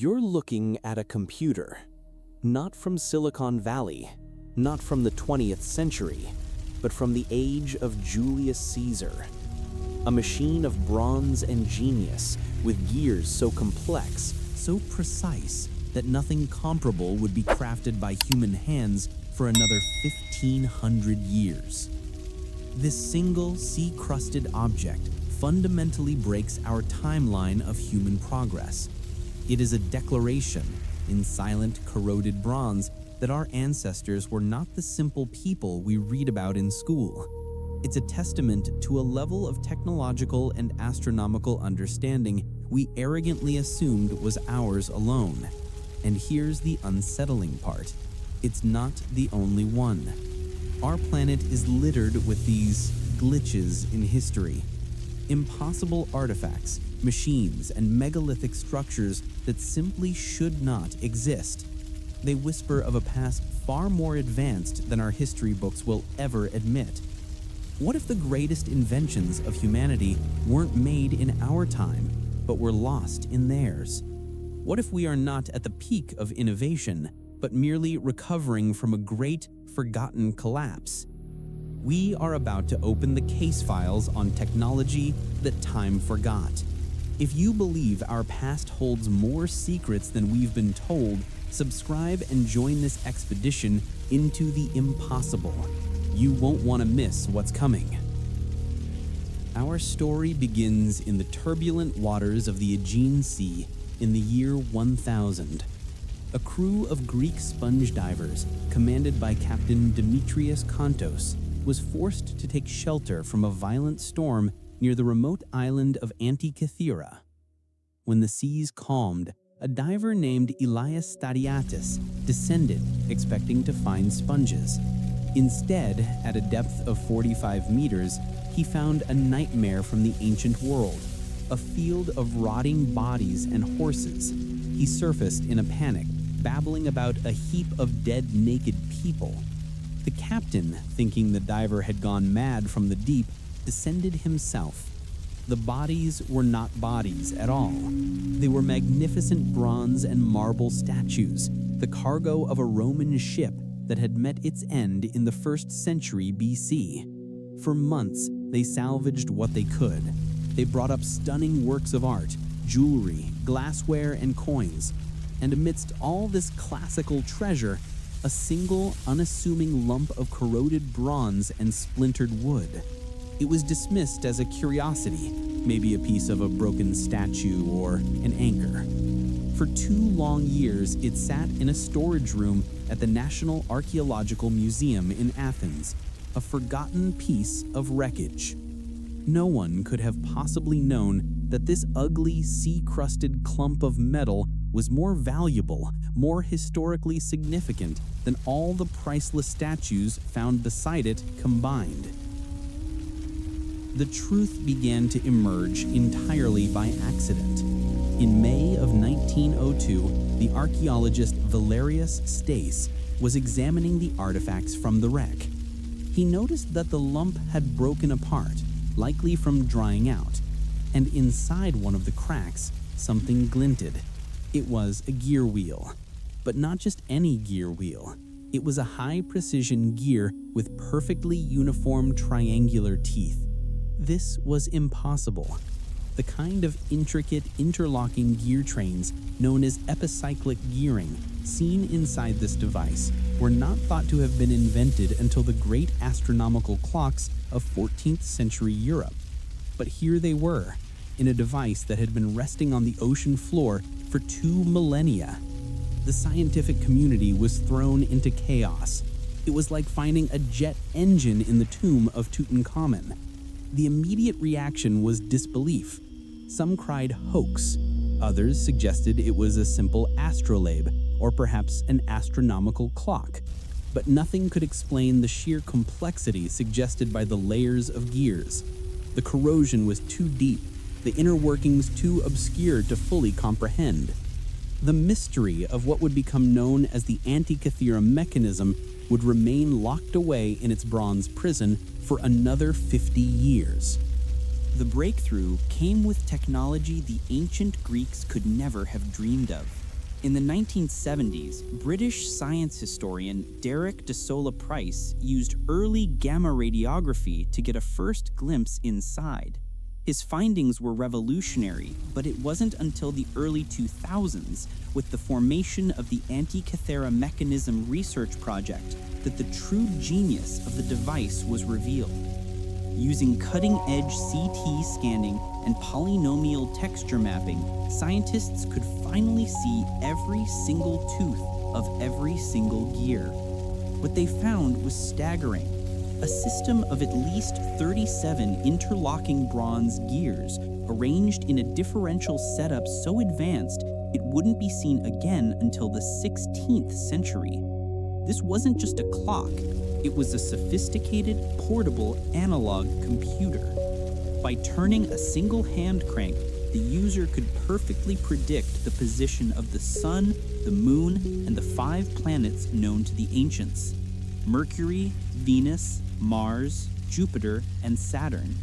You're looking at a computer, not from Silicon Valley, not from the 20th century, but from the age of Julius Caesar. A machine of bronze and genius, with gears so complex, so precise, that nothing comparable would be crafted by human hands for another 1,500 years. This single sea-crusted object fundamentally breaks our timeline of human progress. It is a declaration, in silent, corroded bronze, that our ancestors were not the simple people we read about in school. It's a testament to a level of technological and astronomical understanding we arrogantly assumed was ours alone. And here's the unsettling part. It's not the only one. Our planet is littered with these glitches in history. Impossible artifacts, machines, and megalithic structures that simply should not exist. They whisper of a past far more advanced than our history books will ever admit. What if the greatest inventions of humanity weren't made in our time, but were lost in theirs? What if we are not at the peak of innovation, but merely recovering from a great, forgotten collapse? We are about to open the case files on technology that time forgot. If you believe our past holds more secrets than we've been told, subscribe and join this expedition into the impossible. You won't want to miss what's coming. Our story begins in the turbulent waters of the Aegean Sea in the year 1000. A crew of Greek sponge divers, commanded by Captain Demetrius Kontos, was forced to take shelter from a violent storm near the remote island of Antikythera. When the seas calmed, a diver named Elias Stadiatis descended, expecting to find sponges. Instead, at a depth of 45 meters, he found a nightmare from the ancient world, a field of rotting bodies and horses. He surfaced in a panic, babbling about a heap of dead, naked people. The captain, thinking the diver had gone mad from the deep, descended himself. The bodies were not bodies at all. They were magnificent bronze and marble statues, the cargo of a Roman ship that had met its end in the 1st century BC. For months, they salvaged what they could. They brought up stunning works of art, jewelry, glassware, and coins. And amidst all this classical treasure, a single, unassuming lump of corroded bronze and splintered wood. It was dismissed as a curiosity, maybe a piece of a broken statue or an anchor. For 2 long years, it sat in a storage room at the National Archaeological Museum in Athens, a forgotten piece of wreckage. No one could have possibly known that this ugly, sea-crusted clump of metal was more valuable, more historically significant than all the priceless statues found beside it combined. The truth began to emerge entirely by accident. In May of 1902, the archaeologist Valerius Stace was examining the artifacts from the wreck. He noticed that the lump had broken apart, likely from drying out, and inside one of the cracks, something glinted. It was a gear wheel, but not just any gear wheel. It was a high-precision gear with perfectly uniform triangular teeth. This was impossible. The kind of intricate interlocking gear trains known as epicyclic gearing seen inside this device were not thought to have been invented until the great astronomical clocks of 14th century Europe. But here they were, in a device that had been resting on the ocean floor for 2 millennia. The scientific community was thrown into chaos. It was like finding a jet engine in the tomb of Tutankhamun. The immediate reaction was disbelief. Some cried hoax. Others suggested it was a simple astrolabe, or perhaps an astronomical clock. But nothing could explain the sheer complexity suggested by the layers of gears. The corrosion was too deep, the inner workings too obscure to fully comprehend. The mystery of what would become known as the Antikythera Mechanism would remain locked away in its bronze prison for another 50 years. The breakthrough came with technology the ancient Greeks could never have dreamed of. In the 1970s, British science historian Derek de Sola Price used early gamma radiography to get a first glimpse inside. His findings were revolutionary, but it wasn't until the early 2000s, with the formation of the Antikythera Mechanism research project, that the true genius of the device was revealed. Using cutting-edge CT scanning and polynomial texture mapping, scientists could finally see every single tooth of every single gear. What they found was staggering. A system of at least 37 interlocking bronze gears, arranged in a differential setup so advanced it wouldn't be seen again until the 16th century. This wasn't just a clock, it was a sophisticated, portable analog computer. By turning a single hand crank, the user could perfectly predict the position of the Sun, the Moon, and the 5 planets known to the ancients: Mercury, Venus, Mars, Jupiter, and Saturn.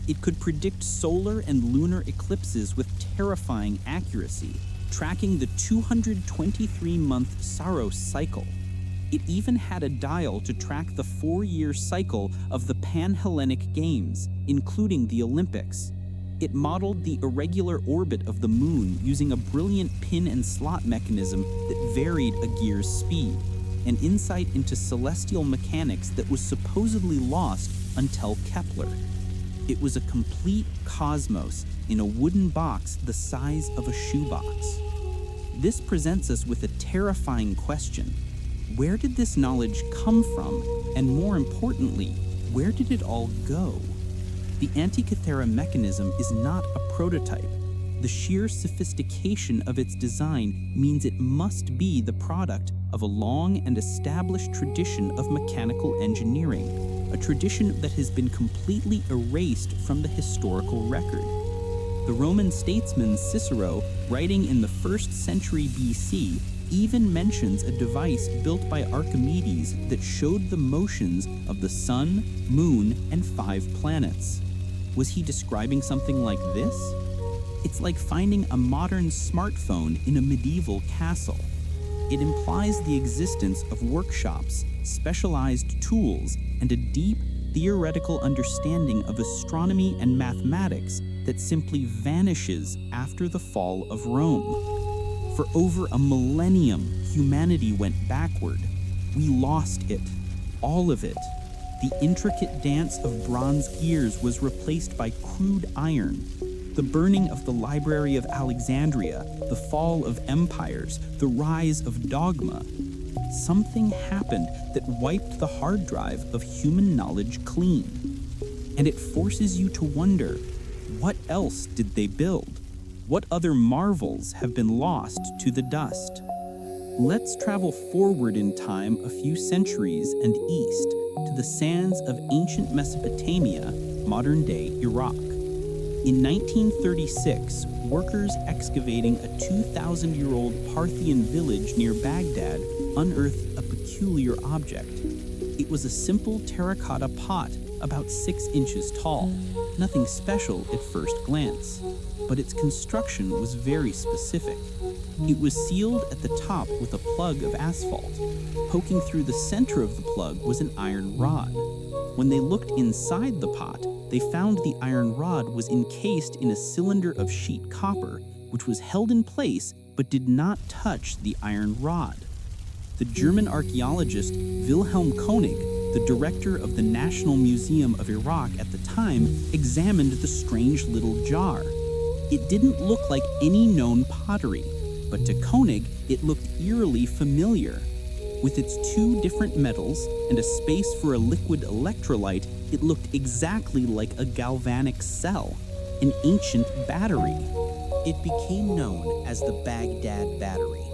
It could predict solar and lunar eclipses with terrifying accuracy, tracking the 223-month Saros cycle. It even had a dial to track the 4-year cycle of the Pan-Hellenic Games, including the Olympics. It modeled the irregular orbit of the Moon using a brilliant pin and slot mechanism that varied a gear's speed, an insight into celestial mechanics that was supposedly lost until Kepler. It was a complete cosmos in a wooden box the size of a shoebox. This presents us with a terrifying question. Where did this knowledge come from? And more importantly, where did it all go? The Antikythera mechanism is not a prototype. The sheer sophistication of its design means it must be the product of a long and established tradition of mechanical engineering, a tradition that has been completely erased from the historical record. The Roman statesman Cicero, writing in the 1st century BC, even mentions a device built by Archimedes that showed the motions of the Sun, Moon, and 5 planets. Was he describing something like this? It's like finding a modern smartphone in a medieval castle. It implies the existence of workshops, specialized tools, and a deep theoretical understanding of astronomy and mathematics that simply vanishes after the fall of Rome. For over a millennium, humanity went backward. We lost it, all of it. The intricate dance of bronze gears was replaced by crude iron. The burning of the Library of Alexandria, the fall of empires, the rise of dogma. Something happened that wiped the hard drive of human knowledge clean. And it forces you to wonder, what else did they build? What other marvels have been lost to the dust? Let's travel forward in time a few centuries and east to the sands of ancient Mesopotamia, modern-day Iraq. In 1936, workers excavating a 2,000-year-old Parthian village near Baghdad unearthed a peculiar object. It was a simple terracotta pot about 6 inches tall, nothing special at first glance. But its construction was very specific. It was sealed at the top with a plug of asphalt. Poking through the center of the plug was an iron rod. When they looked inside the pot, they found the iron rod was encased in a cylinder of sheet copper, which was held in place but did not touch the iron rod. The German archaeologist Wilhelm Koenig, the director of the National Museum of Iraq at the time, examined the strange little jar. It didn't look like any known pottery, but to Koenig, it looked eerily familiar. With its 2 different metals and a space for a liquid electrolyte, it looked exactly like a galvanic cell, an ancient battery. It became known as the Baghdad Battery.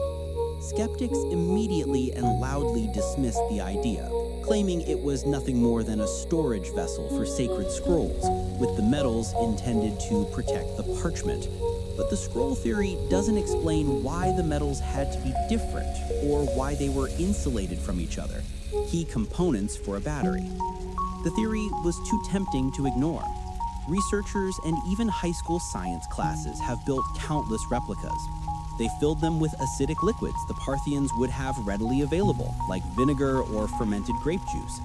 Skeptics immediately and loudly dismissed the idea, claiming it was nothing more than a storage vessel for sacred scrolls, with the metals intended to protect the parchment. But the scroll theory doesn't explain why the metals had to be different or why they were insulated from each other, key components for a battery. The theory was too tempting to ignore. Researchers and even high school science classes have built countless replicas. They filled them with acidic liquids the Parthians would have readily available, like vinegar or fermented grape juice.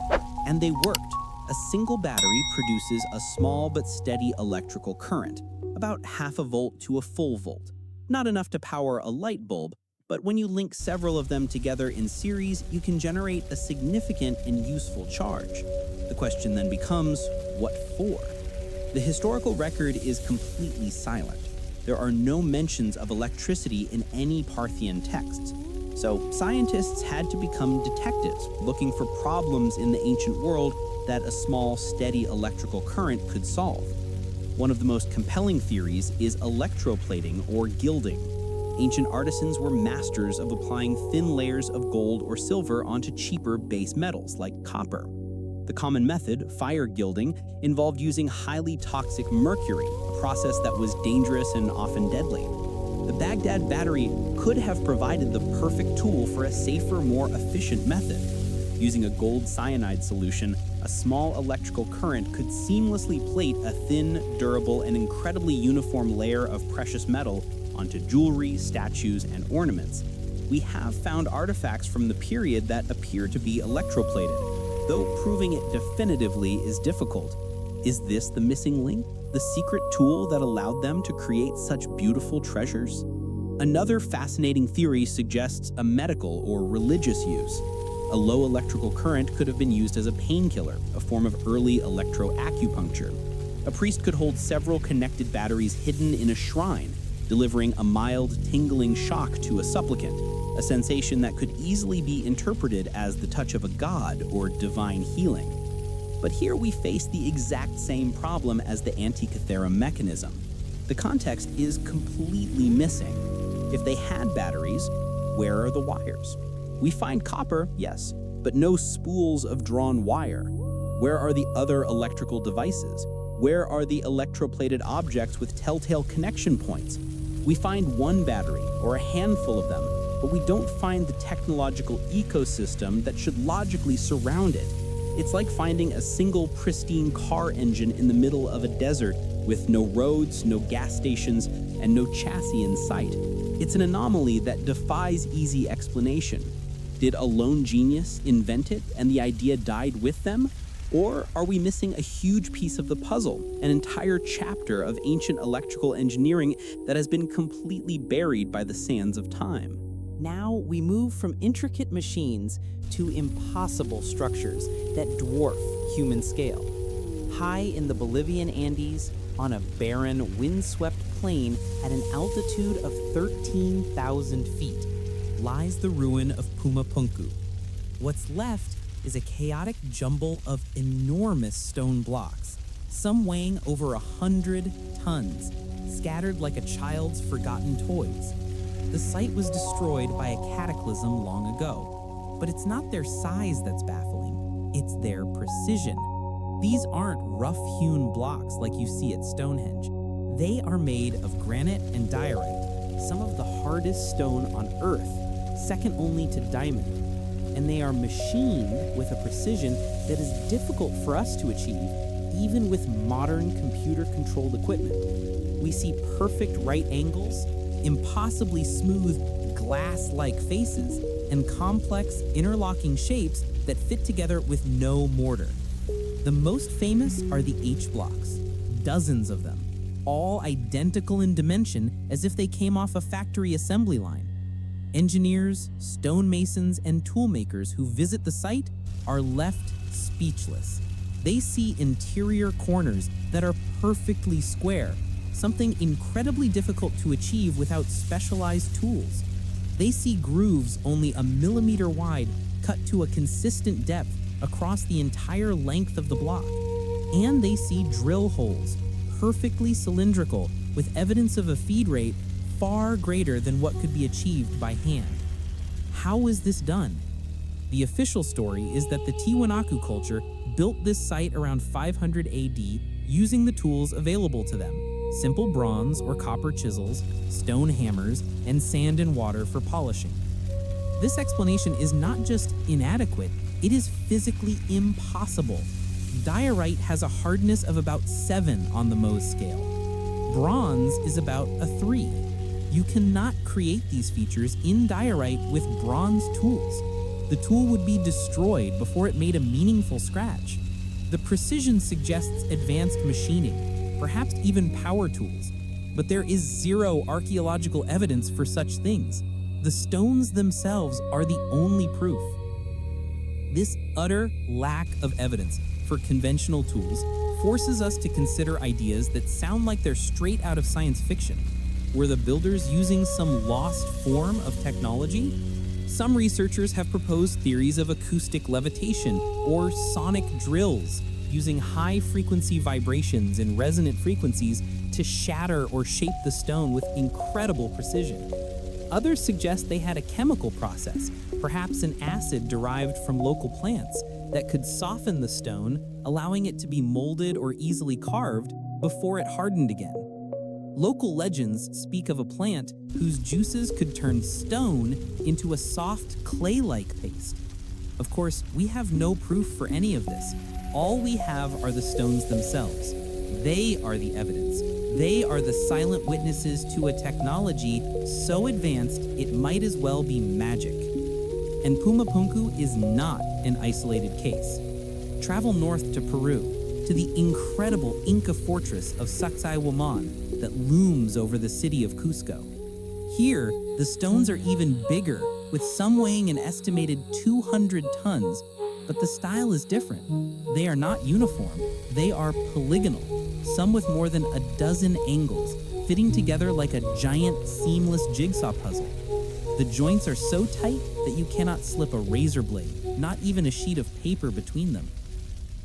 And they worked. A single battery produces a small but steady electrical current, about half a volt to a full volt. Not enough to power a light bulb, but when you link several of them together in series, you can generate a significant and useful charge. The question then becomes, what for? The historical record is completely silent. There are no mentions of electricity in any Parthian texts. So scientists had to become detectives, looking for problems in the ancient world that a small, steady electrical current could solve. One of the most compelling theories is electroplating or gilding. Ancient artisans were masters of applying thin layers of gold or silver onto cheaper base metals like copper. The common method, fire gilding, involved using highly toxic mercury, a process that was dangerous and often deadly. The Baghdad battery could have provided the perfect tool for a safer, more efficient method. Using a gold cyanide solution, a small electrical current could seamlessly plate a thin, durable, and incredibly uniform layer of precious metal onto jewelry, statues, and ornaments. We have found artifacts from the period that appear to be electroplated, though proving it definitively is difficult. Is this the missing link? The secret tool that allowed them to create such beautiful treasures? Another fascinating theory suggests a medical or religious use. A low electrical current could have been used as a painkiller, a form of early electroacupuncture. A priest could hold several connected batteries hidden in a shrine, delivering a mild, tingling shock to a supplicant, a sensation that could easily be interpreted as the touch of a god or divine healing. But here we face the exact same problem as the Antikythera Mechanism. The context is completely missing. If they had batteries, where are the wires? We find copper, yes, but no spools of drawn wire. Where are the other electrical devices? Where are the electroplated objects with telltale connection points? We find one battery or a handful of them, but we don't find the technological ecosystem that should logically surround it. It's like finding a single pristine car engine in the middle of a desert with no roads, no gas stations, and no chassis in sight. It's an anomaly that defies easy explanation. Did a lone genius invent it and the idea died with them? Or are we missing a huge piece of the puzzle, an entire chapter of ancient electrical engineering that has been completely buried by the sands of time? Now we move from intricate machines to impossible structures that dwarf human scale. High in the Bolivian Andes, on a barren, windswept plain at an altitude of 13,000 feet, lies the ruin of Puma Punku. What's left is a chaotic jumble of enormous stone blocks, some weighing over 100 tons, scattered like a child's forgotten toys. The site was destroyed by a cataclysm long ago, but it's not their size that's baffling, it's their precision. These aren't rough-hewn blocks like you see at Stonehenge. They are made of granite and diorite, some of the hardest stone on Earth, second only to diamond. And they are machined with a precision that is difficult for us to achieve, even with modern computer-controlled equipment. We see perfect right angles, impossibly smooth glass-like faces, and complex interlocking shapes that fit together with no mortar. The most famous are the H-blocks, dozens of them, all identical in dimension as if they came off a factory assembly line. Engineers, stonemasons, and toolmakers who visit the site are left speechless. They see interior corners that are perfectly square, something incredibly difficult to achieve without specialized tools. They see grooves only a millimeter wide cut to a consistent depth across the entire length of the block. And they see drill holes, perfectly cylindrical, with evidence of a feed rate far greater than what could be achieved by hand. How is this done? The official story is that the Tiwanaku culture built this site around 500 AD using the tools available to them: simple bronze or copper chisels, stone hammers, and sand and water for polishing. This explanation is not just inadequate, it is physically impossible. Diorite has a hardness of about 7 on the Mohs scale. Bronze is about a 3. You cannot create these features in diorite with bronze tools. The tool would be destroyed before it made a meaningful scratch. The precision suggests advanced machining, perhaps even power tools, but there is zero archaeological evidence for such things. The stones themselves are the only proof. This utter lack of evidence for conventional tools forces us to consider ideas that sound like they're straight out of science fiction. Were the builders using some lost form of technology? Some researchers have proposed theories of acoustic levitation or sonic drills, using high-frequency vibrations and resonant frequencies to shatter or shape the stone with incredible precision. Others suggest they had a chemical process, perhaps an acid derived from local plants, that could soften the stone, allowing it to be molded or easily carved before it hardened again. Local legends speak of a plant whose juices could turn stone into a soft clay-like paste. Of course, we have no proof for any of this. All we have are the stones themselves. They are the evidence. They are the silent witnesses to a technology so advanced it might as well be magic. And Puma Punku is not an isolated case. Travel north to Peru, to the incredible Inca fortress of Sacsayhuaman that looms over the city of Cusco. Here, the stones are even bigger, with some weighing an estimated 200 tons, but the style is different. They are not uniform, they are polygonal, some with more than a dozen angles, fitting together like a giant seamless jigsaw puzzle. The joints are so tight that you cannot slip a razor blade, not even a sheet of paper between them.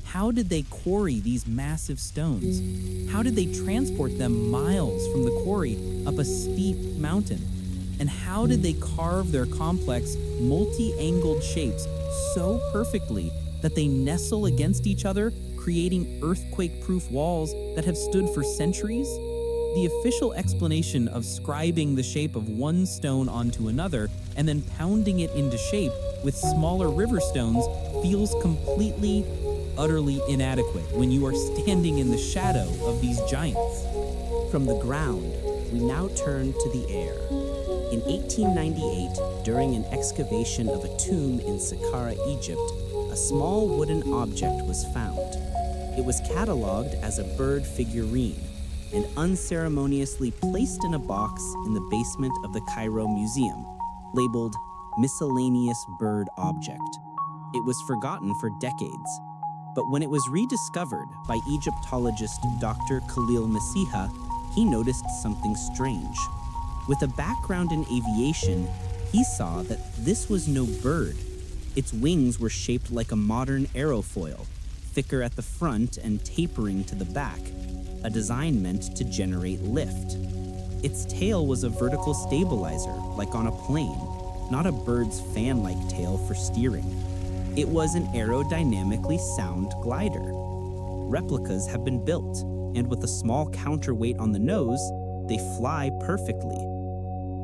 How did they quarry these massive stones? How did they transport them miles from the quarry up a steep mountain? And how did they carve their complex, multi-angled shapes so perfectly that they nestle against each other, creating earthquake-proof walls that have stood for centuries? The official explanation of scribing the shape of one stone onto another and then pounding it into shape with smaller river stones feels completely, utterly inadequate when you are standing in the shadow of these giants. From the ground, we now turn to the air. In 1898, during an excavation of a tomb in Saqqara, Egypt, a small wooden object was found. It was catalogued as a bird figurine and unceremoniously placed in a box in the basement of the Cairo Museum, labeled Miscellaneous Bird Object. It was forgotten for decades, but when it was rediscovered by Egyptologist Dr. Khalil Masiha, he noticed something strange. With a background in aviation, he saw that this was no bird. Its wings were shaped like a modern aerofoil, thicker at the front and tapering to the back, a design meant to generate lift. Its tail was a vertical stabilizer, like on a plane, not a bird's fan-like tail for steering. It was an aerodynamically sound glider. Replicas have been built, and with a small counterweight on the nose, they fly perfectly.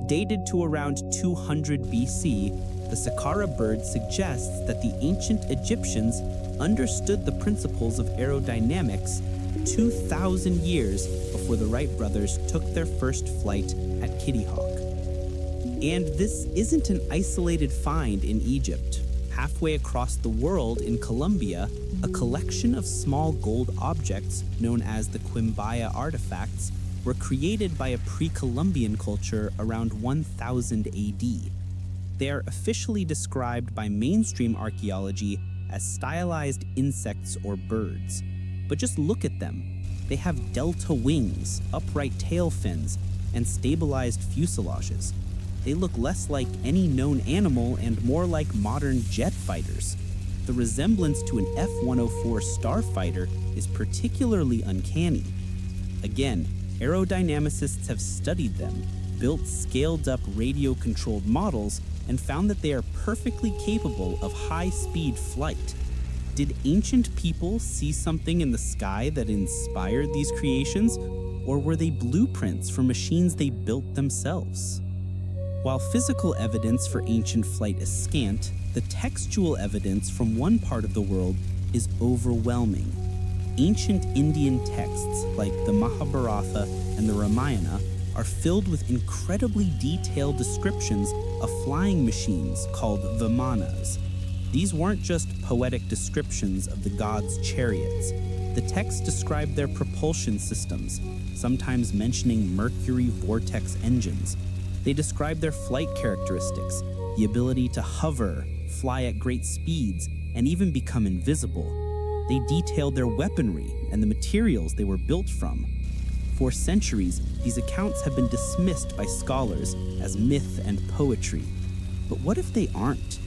Dated to around 200 BC, the Saqqara bird suggests that the ancient Egyptians understood the principles of aerodynamics 2,000 years before the Wright brothers took their first flight at Kitty Hawk. And this isn't an isolated find in Egypt. Halfway across the world in Colombia, a collection of small gold objects known as the Quimbaya artifacts were created by a pre-Columbian culture around 1000 AD. They are officially described by mainstream archaeology as stylized insects or birds. But just look at them. They have delta wings, upright tail fins, and stabilized fuselages. They look less like any known animal and more like modern jet fighters. The resemblance to an F-104 starfighter is particularly uncanny. Again, aerodynamicists have studied them, built scaled-up radio-controlled models, and found that they are perfectly capable of high-speed flight. Did ancient people see something in the sky that inspired these creations, or were they blueprints for machines they built themselves? While physical evidence for ancient flight is scant, the textual evidence from one part of the world is overwhelming. Ancient Indian texts like the Mahabharata and the Ramayana are filled with incredibly detailed descriptions of flying machines called vimanas. These weren't just poetic descriptions of the gods' chariots. The texts described their propulsion systems, sometimes mentioning mercury vortex engines. They described their flight characteristics, the ability to hover, fly at great speeds, and even become invisible. They detailed their weaponry and the materials they were built from. For centuries, these accounts have been dismissed by scholars as myth and poetry. But what if they aren't?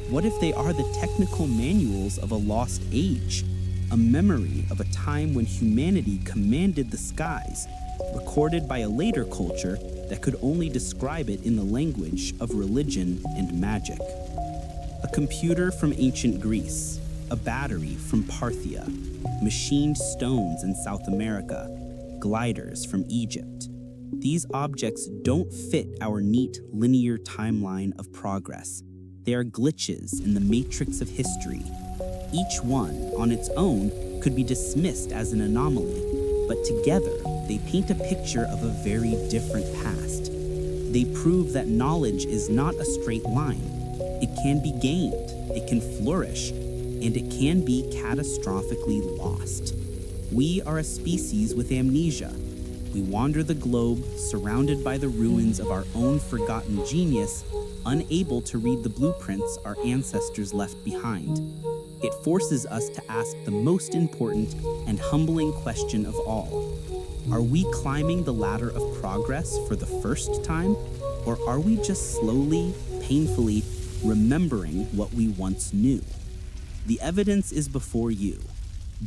What if they are the technical manuals of a lost age? A memory of a time when humanity commanded the skies, recorded by a later culture that could only describe it in the language of religion and magic. A computer from ancient Greece, a battery from Parthia, machined stones in South America, gliders from Egypt. These objects don't fit our neat linear timeline of progress. They are glitches in the matrix of history. Each one, on its own, could be dismissed as an anomaly, but together they paint a picture of a very different past. They prove that knowledge is not a straight line. It can be gained, it can flourish, and it can be catastrophically lost. We are a species with amnesia. We wander the globe, surrounded by the ruins of our own forgotten genius, unable to read the blueprints our ancestors left behind. It forces us to ask the most important and humbling question of all. Are we climbing the ladder of progress for the first time, or are we just slowly, painfully remembering what we once knew? The evidence is before you.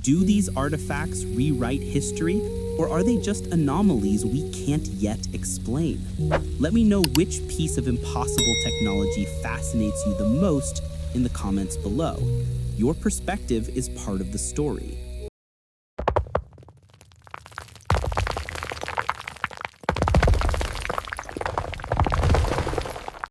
Do these artifacts rewrite history, or are they just anomalies we can't yet explain? Let me know which piece of impossible technology fascinates you the most in the comments below. Your perspective is part of the story.